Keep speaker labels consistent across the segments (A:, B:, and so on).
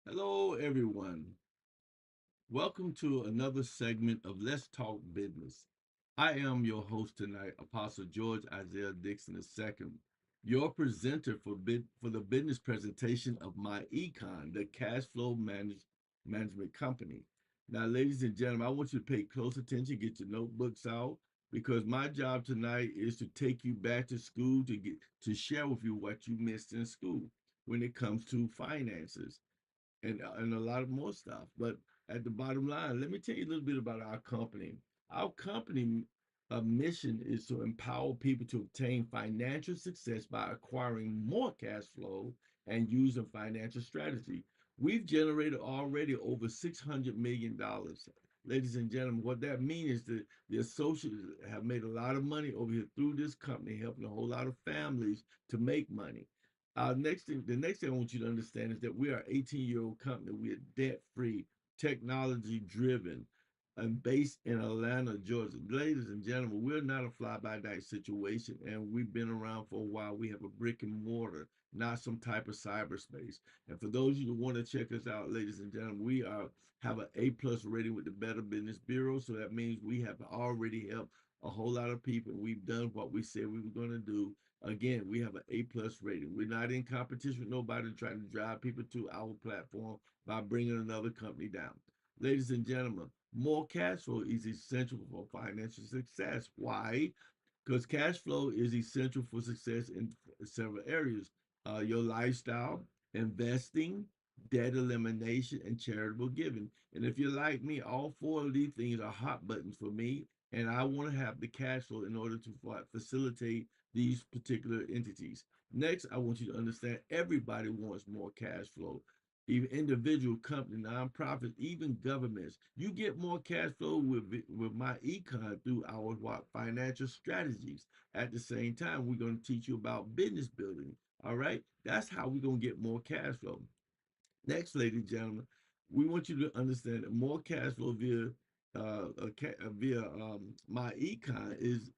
A: Hello, everyone. Welcome to another segment of Let's Talk Business. I am your host tonight, Apostle George Isaiah Dixon II, your presenter for the business presentation of MyEcon, the management company. Now, ladies and gentlemen, I want you to pay close attention, get your notebooks out, because my job tonight is to take you back to school to share with you what you missed in school when it comes to finances and a lot of more stuff. But at the bottom line, let me tell you a little bit about our company. Our company mission is to empower people to obtain financial success by acquiring more cash flow and using financial strategy. We've generated already over $600 million. Ladies and gentlemen, what that means is that the associates have made a lot of money over here through this company, helping a whole lot of families to make money. The next thing I want you to understand is that we are an 18-year-old company. We are debt free, technology driven, and based in Atlanta, Georgia. Ladies and gentlemen, we're not a fly by night situation, and we've been around for a while. We have a brick and mortar, not some type of cyberspace. And for those of you who want to check us out, ladies and gentlemen, we are have an A+ rating with the Better Business Bureau. So that means we have already helped a whole lot of people. We've done what we said we were going to do. Again, we have an A+ rating. We're not in competition with nobody trying to drive people to our platform by bringing another company down. Ladies and gentlemen, more cash flow is essential for financial success. Why? Because cash flow is essential for success in several areas: your lifestyle, investing, debt elimination, and charitable giving. And if you're like me, all four of these things are hot buttons for me. And I want to have the cash flow in order to facilitate these particular entities. Next, I want you to understand everybody wants more cash flow. Even individual company, nonprofits, even governments. You get more cash flow with MyEcon through our financial strategies. At the same time, we're going to teach you about business building. All right, that's how we're going to get more cash flow. Next, ladies and gentlemen, we want you to understand that more cash flow via my econ is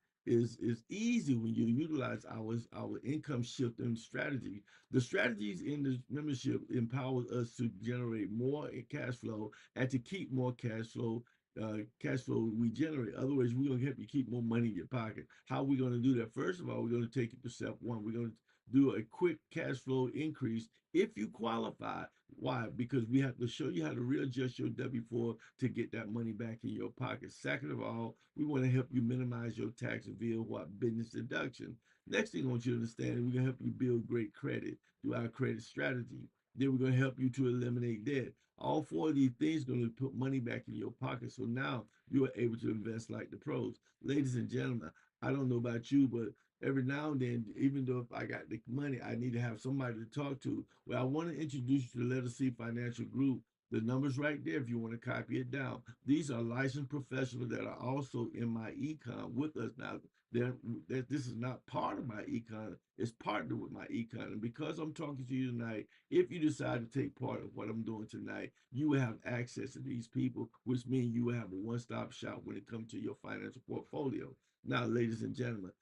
A: easy when you utilize our income shifting strategy. The strategies in this membership empowers us to generate more cash flow and to keep more cash flow we generate. Otherwise, we're gonna help you keep more money in your pocket. How are we gonna do that? First of all, we're gonna take it to step one. We're gonna do a quick cash flow increase if you qualify. Why? Because we have to show you how to readjust your W-4 to get that money back in your pocket. Second of all, we want to help you minimize your tax via what? Business deduction. Next thing I want you to understand is we're going to help you build great credit through our credit strategy. Then we're going to help you to eliminate debt. All four of these things are going to put money back in your pocket. So now you are able to invest like the pros. Ladies and gentlemen, I don't know about you, but every now and then, even though if I got the money, I need to have somebody to talk to. Well, I want to introduce you to Letter C Financial Group. The number's right there if you want to copy it down. These are licensed professionals that are also in my econ with us now. This is not part of my econ, it's partnered with my econ. And because I'm talking to you tonight, if you decide to take part of what I'm doing tonight, you will have access to these people, which means you will have a one-stop shop when it comes to your financial portfolio. Now, ladies and gentlemen,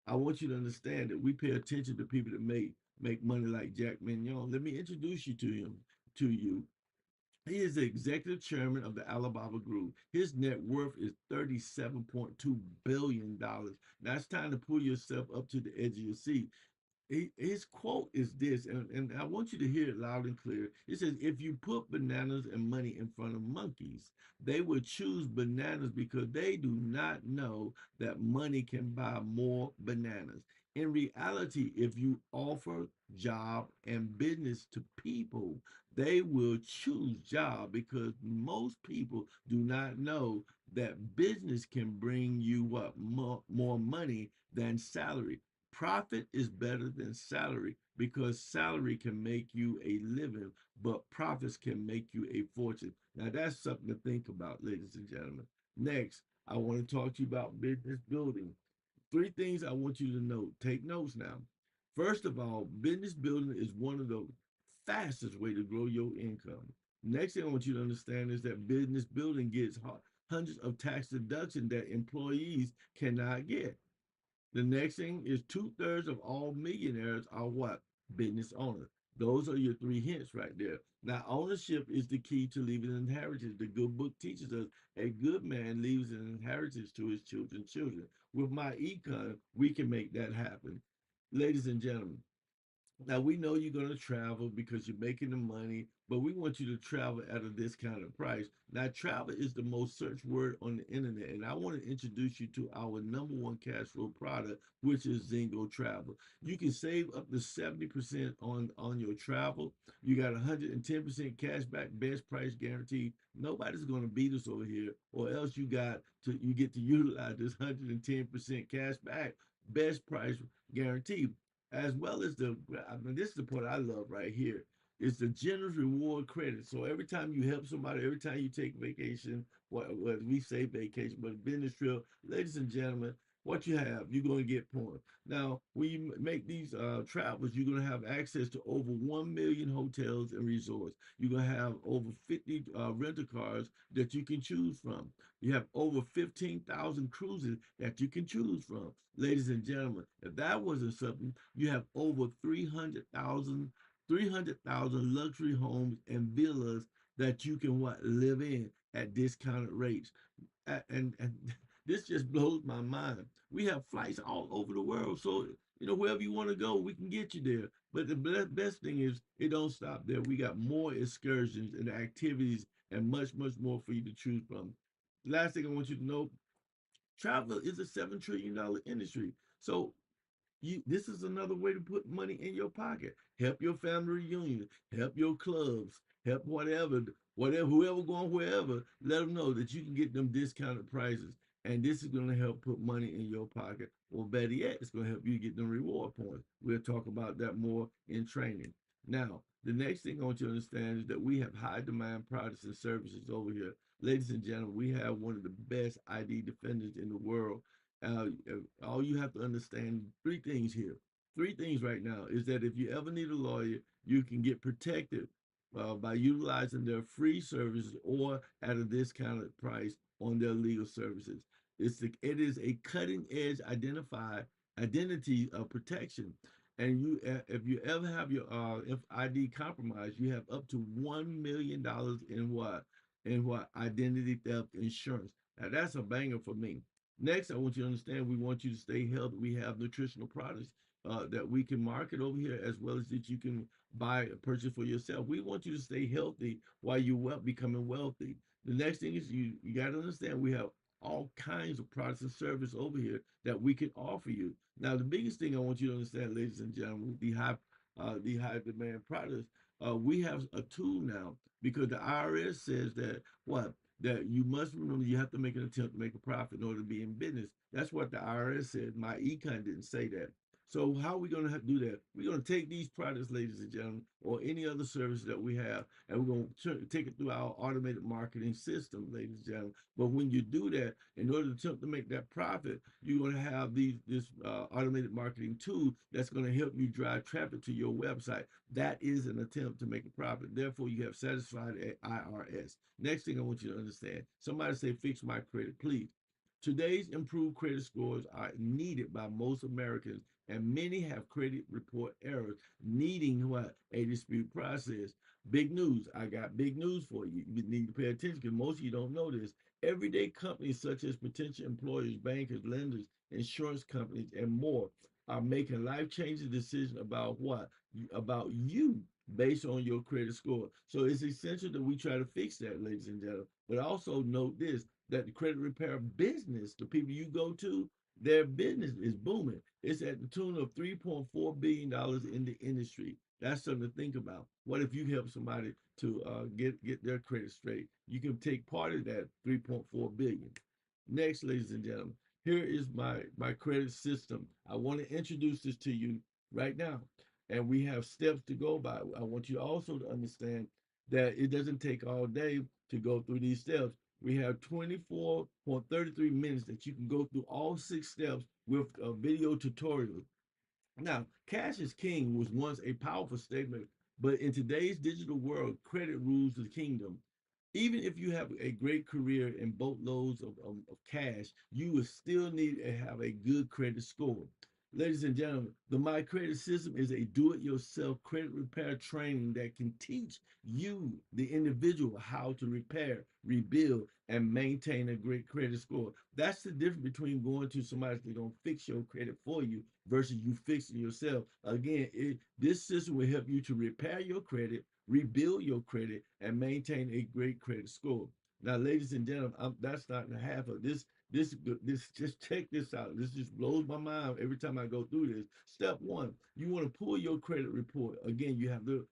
A: I want you to understand that we pay attention to people that make money like Jack Mignon. Let me introduce you to you. He is the executive chairman of the Alibaba Group. His net worth is $37.2 billion. Now it's time to pull yourself up to the edge of your seat. His quote is this, and I want you to hear it loud and clear. It says, if you put bananas and money in front of monkeys, they will choose bananas because they do not know that money can buy more bananas. In reality, if you offer job and business to people, they will choose job because most people do not know that business can bring you what more money than salary. Profit is better than salary because salary can make you a living, but profits can make you a fortune. Now, that's something to think about, ladies and gentlemen. Next, I want to talk to you about business building. Three things I want you to know. Take notes now. First of all, business building is one of the fastest way to grow your income. Next thing I want you to understand is that business building gets hundreds of tax deduction that employees cannot get. The next thing is 2/3 of all millionaires are what? Business owners. Those are your three hints right there. Now, ownership is the key to leaving an inheritance. The good book teaches us a good man leaves an inheritance to his children's children. With my econ, we can make that happen. Ladies and gentlemen, now we know you're going to travel because you're making the money, but we want you to travel at a discounted price. Now, travel is the most searched word on the internet, and I want to introduce you to our number one cash flow product, which is Zingo Travel. You can save up to 70% on your travel. You got 110% cash back, best price guarantee. Nobody's going to beat us over here, or else you get to utilize this 110% cash back, best price guarantee, as well as I mean, this is the part I love right here. It's the generous reward credit. So every time you help somebody, every time you take vacation, what we say vacation, but business trip, ladies and gentlemen, what you have, you're going to get points. Now, when you make these travels, you're going to have access to over 1 million hotels and resorts. You're going to have over 50 rental cars that you can choose from. You have over 15,000 cruises that you can choose from. Ladies and gentlemen, if that wasn't something, you have over 300,000 luxury homes and villas that you can live in at discounted rates. And this just blows my mind. We have flights all over the world, so wherever you want to go, we can get you there. But the best thing is, it don't stop there. We got more excursions and activities and much, much more for you to choose from. Last thing I want you to know: travel is a $7 trillion industry. So this is another way to put money in your pocket. Help your family reunion, help your clubs, help whatever, whoever going wherever. Let them know that you can get them discounted prices, and this is going to help put money in your pocket. Or better yet, it's going to help you get them reward points. We'll talk about that more in training. Now, the next thing I want you to understand is that we have high demand products and services over here. Ladies and gentlemen, we have one of the best ID defenders in the world. All you have to understand, three things here. Three things right now is that if you ever need a lawyer, you can get protected by utilizing their free services or at a discounted price on their legal services. It is a cutting edge identity protection. And if you ever have your if ID compromised, you have up to $1 million in what identity theft insurance. Now that's a banger for me. Next, I want you to understand we want you to stay healthy. We have nutritional products that we can market over here, as well as that you can buy a purchase for yourself. We want you to stay healthy while you're becoming wealthy. The next thing is you got to understand we have all kinds of products and service over here that we can offer you. Now, the biggest thing I want you to understand, ladies and gentlemen, the high demand products, we have a tool now because the IRS says that you must remember you have to make an attempt to make a profit in order to be in business. That's what the IRS said. My econ didn't say that. So how are we going to do that? We're going to take these products, ladies and gentlemen, or any other service that we have, and we're going to take it through our automated marketing system, ladies and gentlemen. But when you do that, in order to attempt to make that profit, you're going to have this automated marketing tool that's going to help you drive traffic to your website. That is an attempt to make a profit. Therefore, you have satisfied a IRS. Next thing I want you to understand: somebody say, "Fix my credit, please." Today's improved credit scores are needed by most Americans, and many have credit report errors, needing a dispute process. Big news! I got big news for you. You need to pay attention because most of you don't know this. Everyday companies such as potential employers, bankers, lenders, insurance companies, and more are making life-changing decisions about about you based on your credit score. So it's essential that we try to fix that, ladies and gentlemen. But also note this: that the credit repair business, the people you go to, their business is booming. It's at the tune of $3.4 billion in the industry. That's something to think about. What if you help somebody to get their credit straight? You can take part of that 3.4 billion. Next, ladies and gentlemen, here is my credit system. I want to introduce this to you right now, and we have steps to go by. I want you also to understand that it doesn't take all day to go through these steps. We have 24.33 minutes that you can go through all 6 steps with a video tutorial. Now, cash is king was once a powerful statement, but in today's digital world, credit rules the kingdom. Even if you have a great career and boatloads of cash, you will still need to have a good credit score. Ladies and gentlemen, the My Credit System is a do it yourself credit repair training that can teach you, the individual, how to repair, rebuild, and maintain a great credit score. That's the difference between going to somebody that's going to fix your credit for you versus you fixing yourself. Again, this system will help you to repair your credit, rebuild your credit, and maintain a great credit score. Now, ladies and gentlemen, that's not the half of this. This just check this out. This just blows my mind every time I go through this. Step one, you want to pull your credit report. Again, you have the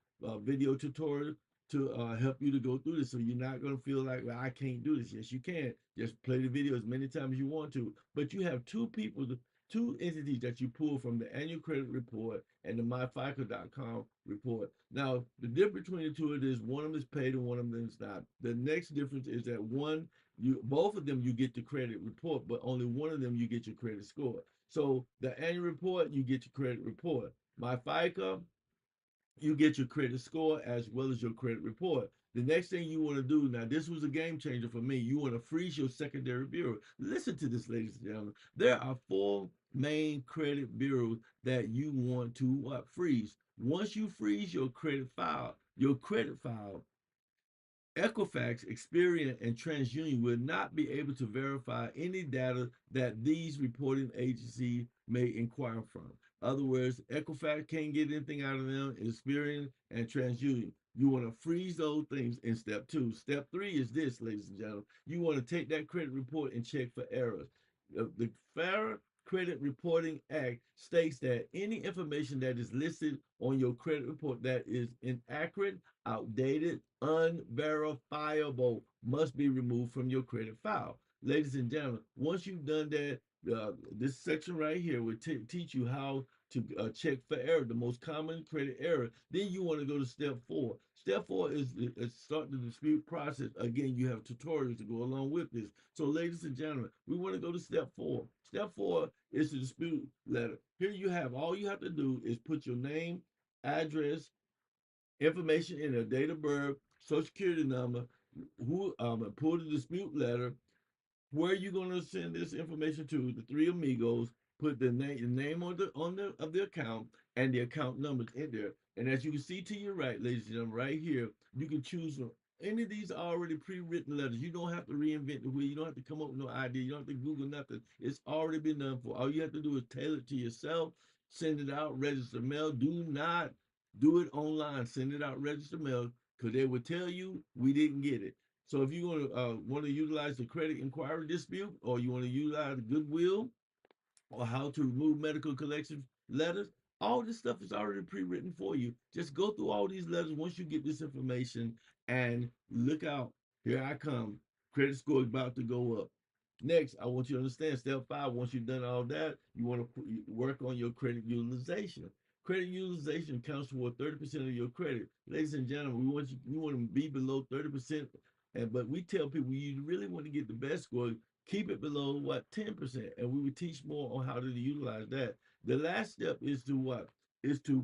A: video tutorial to help you to go through this, so you're not going to feel like, well, I can't do this. Yes, you can. Just play the video as many times as you want to. But you have two people, two entities that you pull from the annual credit report and the myfico.com report. Now, the difference between the two of is one of them is paid and one of them is not. The next difference is that one, you both of them you get the credit report, but only one of them you get your credit score. So the annual report, you get your credit report. My FICA, you get your credit score as well as your credit report. The next thing you want to do, now this was a game changer for me, you want to freeze your secondary bureau. Listen to this, ladies and gentlemen. There are four main credit bureaus that you want to freeze. Once you freeze your credit file, Equifax, Experian, and TransUnion will not be able to verify any data that these reporting agencies may inquire from. In other words, Equifax can't get anything out of them, Experian and TransUnion. You want to freeze those things in step two. Step three is this, ladies and gentlemen. You want to take that credit report and check for errors. The Fair Credit Reporting Act states that any information that is listed on your credit report that is inaccurate, outdated, unverifiable must be removed from your credit file. Ladies and gentlemen, once you've done that, this section right here will teach you how to check for error, the most common credit error. Then you want to go to step four. Step four is start the dispute process. Again, you have tutorials to go along with this. So, ladies and gentlemen, we want to go to step four. Step four is the dispute letter. Here you have all you have to do is put your name, address, information in a date of birth, social security number, who pull the dispute letter, where you're going to send this information to the three amigos, put the name on the of the account and the account numbers in there. And as you can see to your right, ladies and gentlemen, right here, you can choose from any of these already pre-written letters. You don't have to reinvent the wheel. You don't have to come up with no idea. You don't have to Google nothing. It's already been done for. All you have to do is tailor it to yourself, send it out, register mail. Do not do it online. Send it out, register mail, because they will tell you we didn't get it. So if you want to utilize the credit inquiry dispute, or you want to utilize the goodwill, or how to remove medical collection letters, all this stuff is already pre-written for you. Just go through all these letters once you get this information, and look out. Here I come. Credit score is about to go up. Next, I want you to understand step five. Once you've done all that, you want to work on your credit utilization. Credit utilization accounts for 30% of your credit. Ladies and gentlemen, we want to be below 30%. But we tell people you really want to get the best score, keep it below what 10%. And we would teach more on how to utilize that. The last step is to what? Is to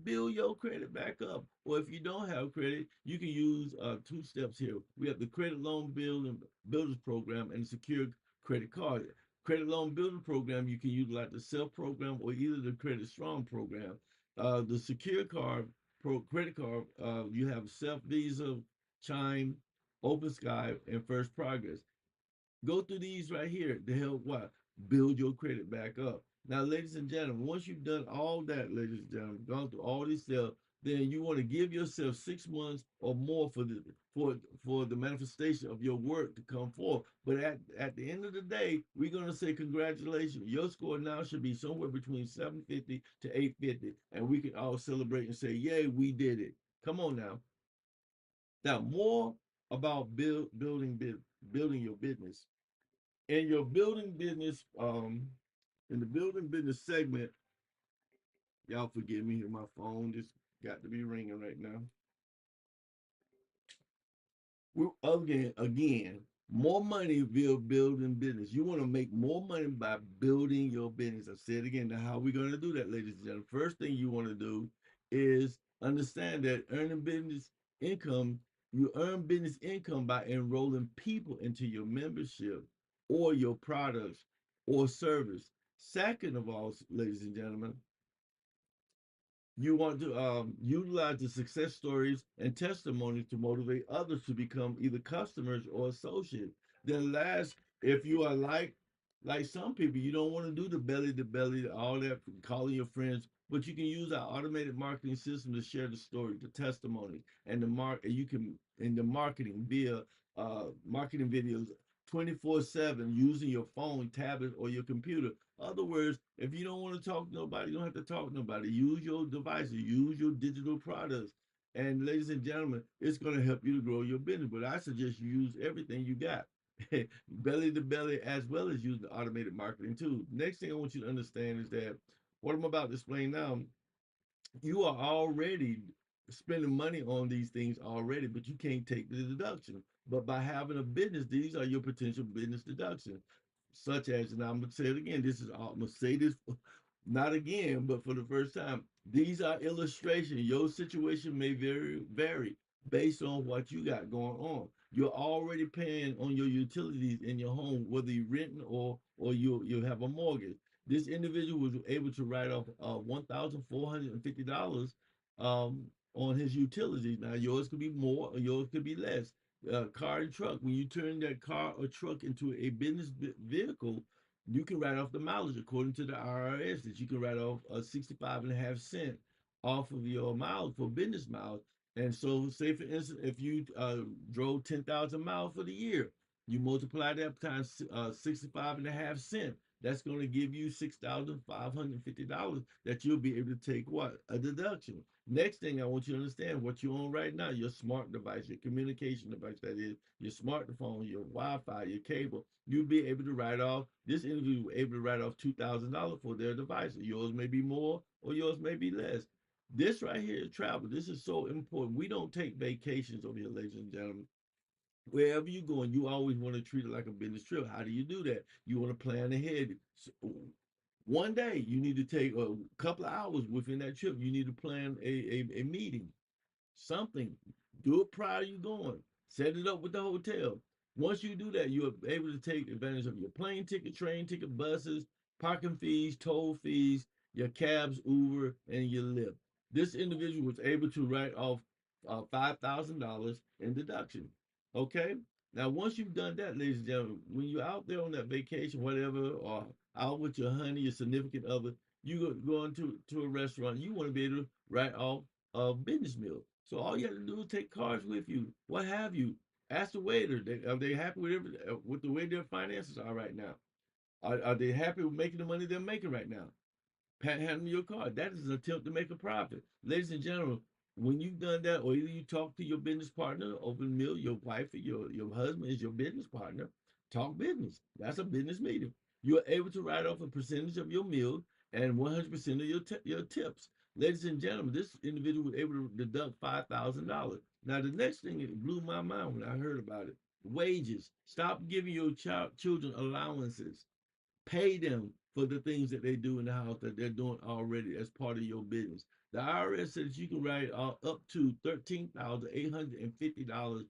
A: build your credit back up. Or if you don't have credit, you can use two steps here. We have the credit loan builders program and the secure credit card. Credit loan builder program, you can utilize the self program or either the credit strong program. The secure credit card, you have self Visa, Chime, Open Sky, and First Progress. Go through these right here to help what? Build your credit back up. Now, ladies and gentlemen, once you've done all that, ladies and gentlemen, gone through all these steps, then you want to give yourself 6 months or more for the manifestation of your work to come forth. But at the end of the day, we're gonna say congratulations. Your score now should be somewhere between 750 to 850, and we can all celebrate and say, "Yay, we did it!" Come on now. Now, more about building your business. In your building business, in the building business segment, y'all forgive me, my phone just got to be ringing right now. We again, more money will building business. You want to make more money by building your business. I said again, now how are we going to do that, ladies and gentlemen? First thing you want to do is understand that earning business income, you earn business income by enrolling people into your membership or your products or service. Second of all, ladies and gentlemen, you want to utilize the success stories and testimonies to motivate others to become either customers or associates. Then last, if you are like some people, you don't want to belly, all that, calling your friends, but you can use our automated marketing system to share the story, the testimony, and you can in the marketing via marketing videos 24/7 using your phone, tablet, or your computer. Other words, if you don't want to talk to nobody, you don't have to talk to nobody. Use your devices, use your digital products. And ladies and gentlemen, it's going to help you to grow your business. But I suggest you use everything you got. Belly to belly, as well as use the automated marketing too. Next thing I want you to understand is that what I'm about to explain now, you are already spending money on these things already, but you can't take the deduction. But by having a business, these are your potential business deductions, such as, and I'm gonna say it again. I'm gonna say this, not again, but for the first time. These are illustrations. Your situation may vary based on what you got going on. You're already paying on your utilities in your home, whether you're renting or you have a mortgage. This individual was able to write off $1,450 on his utilities. Now yours could be more or yours could be less. Car and truck. When you turn that car or truck into a business vehicle, you can write off the mileage according to the IRS. That you can write off 65.5 cents off of your miles for business miles. And so, say for instance, if you drove 10,000 miles for the year, you multiply that times 65.5 cents. That's going to give you $6,550 that you'll be able to take what? A deduction. Next thing I want you to understand what you're on right now, your smart device, your communication device, that is your smartphone, your Wi-Fi, your cable, you'll be able to write off, this individual will be able to write off $2,000 for their device. Yours may be more or yours may be less. This right here is travel. This is so important. We don't take vacations over here, ladies and gentlemen. Wherever you're going, you always want to treat it like a business trip. How do you do that? You want to plan ahead. So, one day, you need to take a couple of hours within that trip. You need to plan a meeting, something. Do it prior to you going. Set it up with the hotel. Once you do that, you're able to take advantage of your plane ticket, train ticket, buses, parking fees, toll fees, your cabs, Uber, and your Lyft. This individual was able to write off $5,000 in deduction. Okay. Now, once you've done that, ladies and gentlemen, when you're out there on that vacation, whatever, or out with your honey, your significant other, you go into to a restaurant, you want to be able to write off of business meal. So all you have to do is take cards with you. What have you? Ask the waiter. Are they happy with the way their finances are right now? Are they happy with making the money they're making right now? Hand me your card. That is an attempt to make a profit. Ladies and gentlemen, when you've done that, or either you talk to your business partner, open meal, your wife or your husband is your business partner, talk business. That's a business meeting. You're able to write off a percentage of your meal and 100% of your tips. Ladies and gentlemen, this individual was able to deduct $5,000. Now, the next thing that blew my mind when I heard about it, wages. Stop giving your children allowances. Pay them for the things that they do in the house that they're doing already as part of your business. The IRS says you can write up to $13,850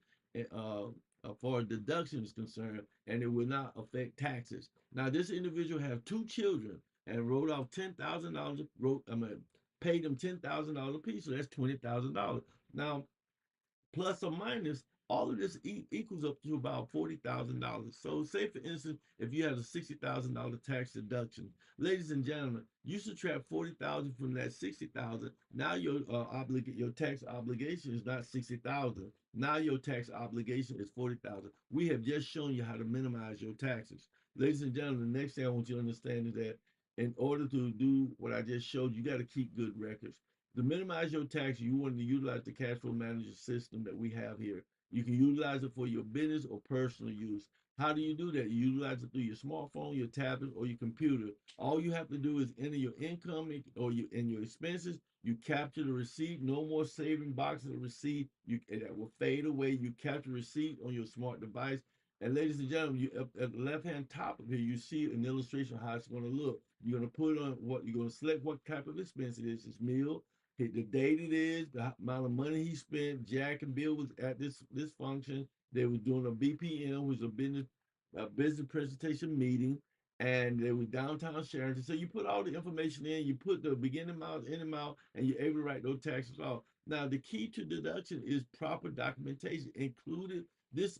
A: for deduction is concerned, and it will not affect taxes. Now, this individual have two children and wrote off $10,000. Paid them $10,000 a piece, so that's $20,000. Now, plus or minus, all of this equals up to about $40,000. So, say for instance, if you have a $60,000 tax deduction, ladies and gentlemen, you subtract 40,000 from that 60,000. Now your tax obligation is not 60,000. Now your tax obligation is 40,000. We have just shown you how to minimize your taxes, ladies and gentlemen. The next thing I want you to understand is that in order to do what I just showed you, got to keep good records. To minimize your tax, you want to utilize the cash flow manager system that we have here. You can utilize it for your business or personal use. How do you do that? You utilize it through your smartphone, your tablet, or your computer. All you have to do is enter your income and your expenses. You capture the receipt. No more saving boxes of receipt. That will fade away. You capture receipt on your smart device. And ladies and gentlemen, at the left-hand top of here, you see an illustration of how it's going to look. You're going to put on what you're going to select what type of expense it is. It's meal, hit the date it is, the amount of money he spent. Jack and Bill was at this function. They were doing a BPM, which was a business presentation meeting, and they were downtown Sharon. So you put all the information in, you put the beginning amount, end amount, and you're able to write those taxes off. Now the key to deduction is proper documentation, included. This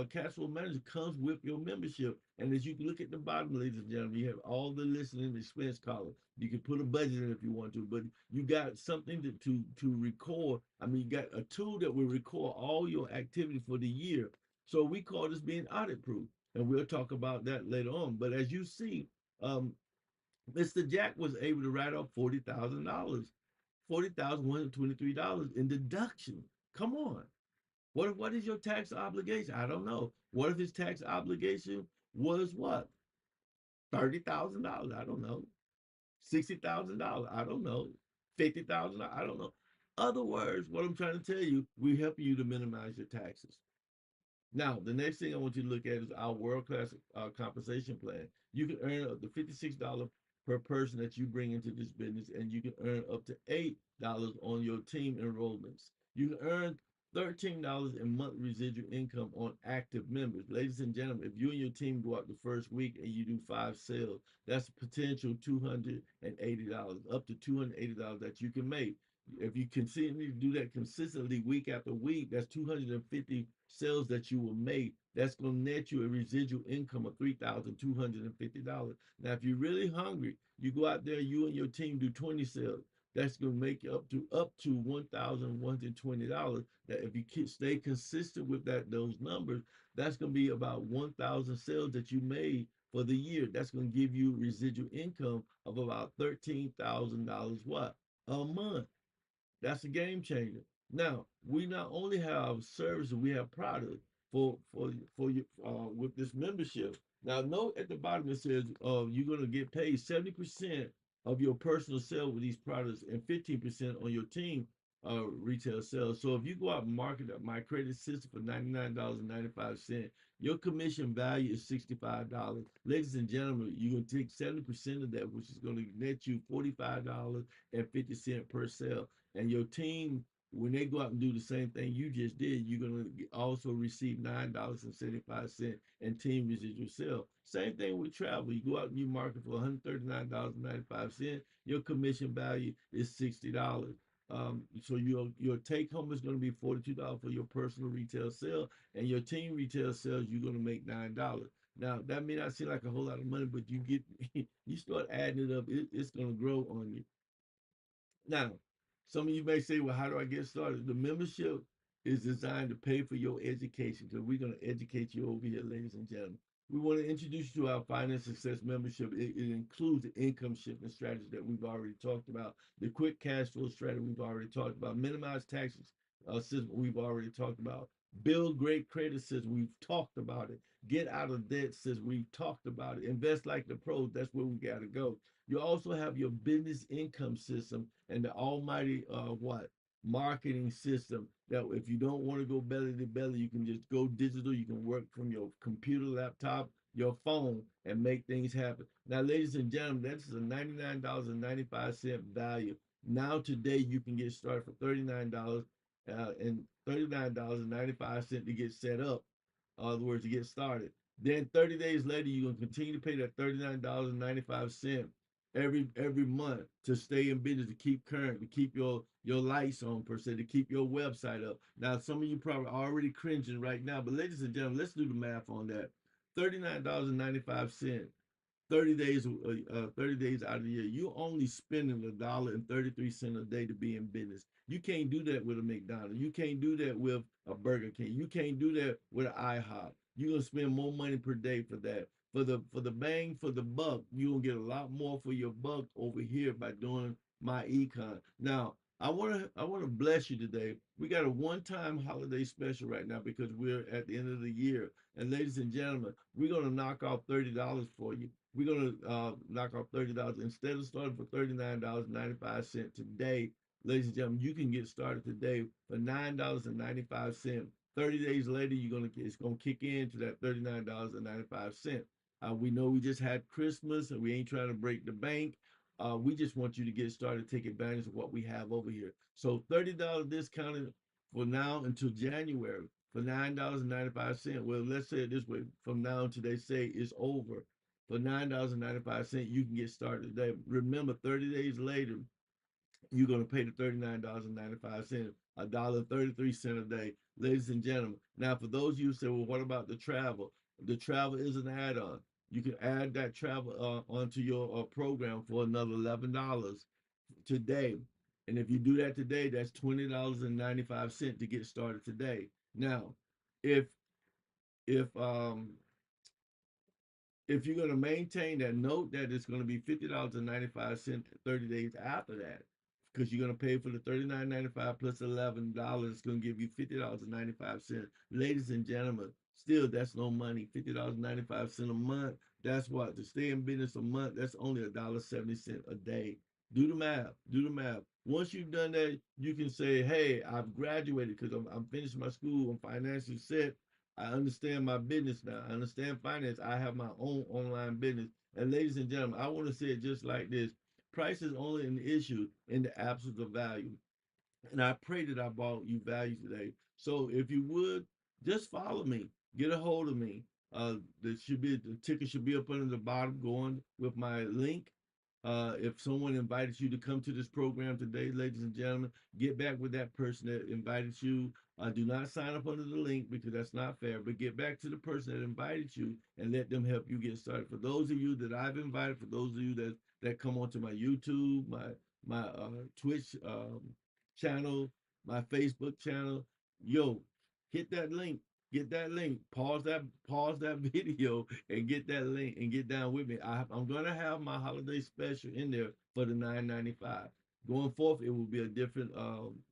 A: cash flow manager comes with your membership, and as you can look at the bottom, ladies and gentlemen, you have all the listening expense column. You can put a budget in if you want to, but you got something to record. I mean, you got a tool that will record all your activity for the year. So we call this being audit proof, and we'll talk about that later on. But as you see, um, Mr. Jack was able to write off $40,000, $40,123 in deduction. Come on, what is your tax obligation? I don't know. What if his tax obligation was what? $30,000? I don't know. $60,000? I don't know. $50,000? I don't know. Other words, what I'm trying to tell you, we help you to minimize your taxes. Now, the next thing I want you to look at is our world-class compensation plan. You can earn up to $56 per person that you bring into this business, and you can earn up to $8 on your team enrollments. You can earn $13 in monthly residual income on active members. Ladies and gentlemen, if you and your team go out the first week and you do 5 sales, that's a potential $280, up to $280 that you can make. If you continue to do that consistently week after week, that's 250 sales that you will make. That's going to net you a residual income of $3,250. Now, if you're really hungry, you go out there, you and your team do 20 sales. That's going to make you up to $1,120. That if you stay consistent with those numbers, that's going to be about 1,000 sales that you made for the year. That's going to give you residual income of about $13,000 what a month. That's a game changer. Now, we not only have services, we have products for you with this membership. Now, note at the bottom it says you're gonna get paid 70% of your personal sale with these products and 15% on your team retail sales. So if you go out and market my credit system for $99.95, your commission value is $65. Ladies and gentlemen, you're gonna take 70% of that, which is gonna net you $45.50 per sale, and your team, when they go out and do the same thing you just did, you're going to also receive $9.75 in team residual sale. Same thing with travel. You go out and you market for $139.95. Your commission value is $60. So your take home is going to be $42 for your personal retail sale, and your team retail sales you're going to make $9. Now that may not seem like a whole lot of money, but you get you start adding it up, it's going to grow on you. Now, some of you may say, well, how do I get started? The membership is designed to pay for your education, because we're going to educate you over here, ladies and gentlemen. We want to introduce you to our Finance Success membership. It includes the income shifting strategy that we've already talked about, the quick cash flow strategy we've already talked about, minimize taxes system we've already talked about, build great credit system, we've talked about it, get out of debt system, we've talked about it, invest like the pros, that's where we got to go. You also have your business income system and the almighty what marketing system, that if you don't want to go belly to belly, you can just go digital. You can work from your computer, laptop, your phone, and make things happen. Now, ladies and gentlemen, that's a $99.95 value. Now today you can get started for $39 and $39.95 to get set up. In other words, to get started. Then 30 days later, you're gonna continue to pay that $39.95 every month to stay in business, to keep current, to keep your lights on per se, to keep your website up. Now, some of you probably already cringing right now, but ladies and gentlemen, let's do the math on that. $39.95 30 days 30 days out of the year, you're only spending $1.33 a day to be in business. You can't do that with a McDonald's. You can't do that with a Burger King. You can't do that with an IHOP. You're gonna spend more money per day for that. For the bang for the buck, you're gonna get a lot more for your buck over here by doing MyEcon. Now, I wanna bless you today. We got a one-time holiday special right now because we're at the end of the year. And ladies and gentlemen, we're gonna knock off $30 for you. We're gonna knock off $30 instead of starting for $39.95 today. Ladies and gentlemen, you can get started today for $9.95. 30 days later, it's gonna kick in to that $39.95. We know we just had Christmas and we ain't trying to break the bank. We just want you to get started, take advantage of what we have over here. So $30 discounted for now until January for $9.95. Well, let's say it this way: from now until they say it's over, for $9.95, you can get started today. Remember, 30 days later, you're going to pay the $39.95, $1.33 a day, ladies and gentlemen. Now, for those of you who say, well, what about the travel? The travel is an add-on. You can add that travel onto your program for another $11 today. And if you do that today, that's $20.95 to get started today. Now, if if if you're going to maintain that, note that it's going to be $50.95 30 days after that, because you're going to pay for the $39.95 plus $11. It's going to give you $50.95. Ladies and gentlemen, still that's no money. $50.95 a month. That's what, to stay in business a month, that's only $1.70 a day. Do the math. Do the math. Once you've done that, you can say, hey, I've graduated because I'm finished my school. I'm financially set. I understand my business now. I understand finance. I have my own online business. And ladies and gentlemen, I want to say it just like this. Price is only an issue in the absence of value. And I pray that I brought you value today. So if you would, just follow me, get a hold of me. The ticket should be up under the bottom, going with my link. If someone invited you to come to this program today, ladies and gentlemen, get back with that person that invited you. Do not sign up under the link because that's not fair. But get back to the person that invited you and let them help you get started. For those of you that I've invited, for those of you that come onto my YouTube, my Twitch channel, my Facebook channel. Yo, hit that link. Get that link. Pause that video and get that link and get down with me. I'm gonna have my holiday special in there for the 9.95. Going forth, it will be a different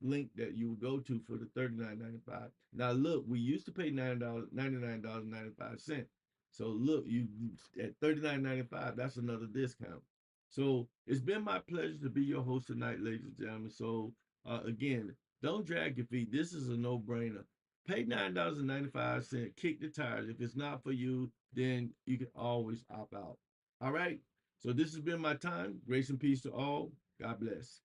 A: link that you will go to for the 39.95. Now look, we used to pay $99.95. So look, you at 39.95, that's another discount. So it's been my pleasure to be your host tonight, ladies and gentlemen. So again, don't drag your feet. This is a no-brainer. Pay $9.95, kick the tires. If it's not for you, then you can always opt out. All right. So this has been my time. Grace and peace to all. God bless.